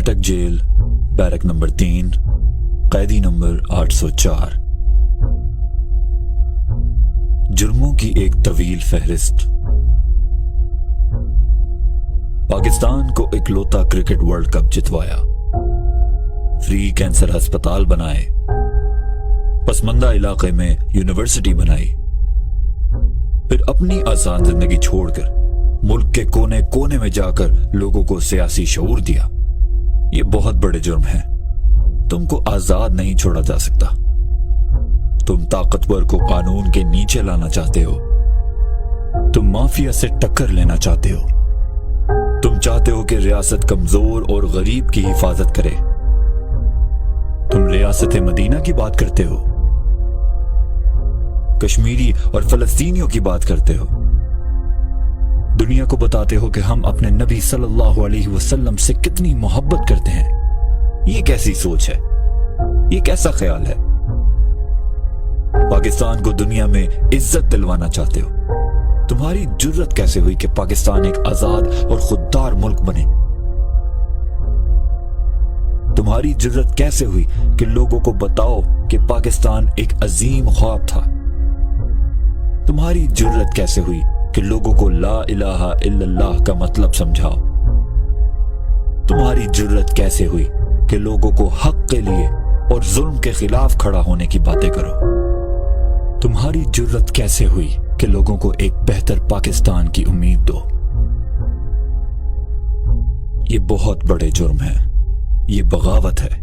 اٹک jail, barrack number 3، قیدی number 804۔ جرموں کی ایک طویل فہرست۔ پاکستان کو اکلوتا کرکٹ ورلڈ کپ جتوایا، فری کینسر ہسپتال بنائے، پسماندہ علاقے میں یونیورسٹی بنائی، پھر اپنی آسان زندگی چھوڑ کر ملک کے کونے کونے میں جا کر لوگوں کو سیاسی شعور دیا۔ یہ بہت بڑے جرم ہیں۔ تم کو آزاد نہیں چھوڑا جا سکتا۔ تم طاقتور کو قانون کے نیچے لانا چاہتے ہو۔ تم مافیا سے ٹکر لینا چاہتے ہو۔ تم چاہتے ہو کہ ریاست کمزور اور غریب کی حفاظت کرے۔ تم ریاست مدینہ کی بات کرتے ہو، کشمیری اور فلسطینیوں کی بات کرتے ہو، دنیا کو بتاتے ہو کہ ہم اپنے نبی صلی اللہ علیہ وسلم سے کتنی محبت کرتے ہیں۔ یہ کیسی سوچ ہے؟ یہ کیسا خیال ہے؟ پاکستان کو دنیا میں عزت دلوانا چاہتے ہو۔ تمہاری جرت کیسے ہوئی کہ پاکستان ایک آزاد اور خوددار ملک بنے؟ تمہاری جرت کیسے ہوئی کہ لوگوں کو بتاؤ کہ پاکستان ایک عظیم خواب تھا؟ تمہاری جرت کیسے ہوئی کہ لوگوں کو لا الہ الا اللہ کا مطلب سمجھاؤ؟ تمہاری جرت کیسے ہوئی کہ لوگوں کو حق کے لیے اور ظلم کے خلاف کھڑا ہونے کی باتیں کرو؟ تمہاری جرت کیسے ہوئی کہ لوگوں کو ایک بہتر پاکستان کی امید دو؟ یہ بہت بڑے جرم ہیں۔ یہ بغاوت ہے۔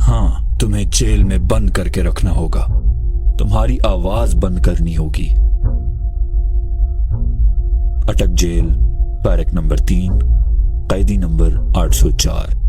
ہاں، تمہیں جیل میں بند کر کے رکھنا ہوگا۔ تمہاری آواز بند کرنی ہوگی۔ اٹک جیل، بیرک نمبر 3، قیدی نمبر 804۔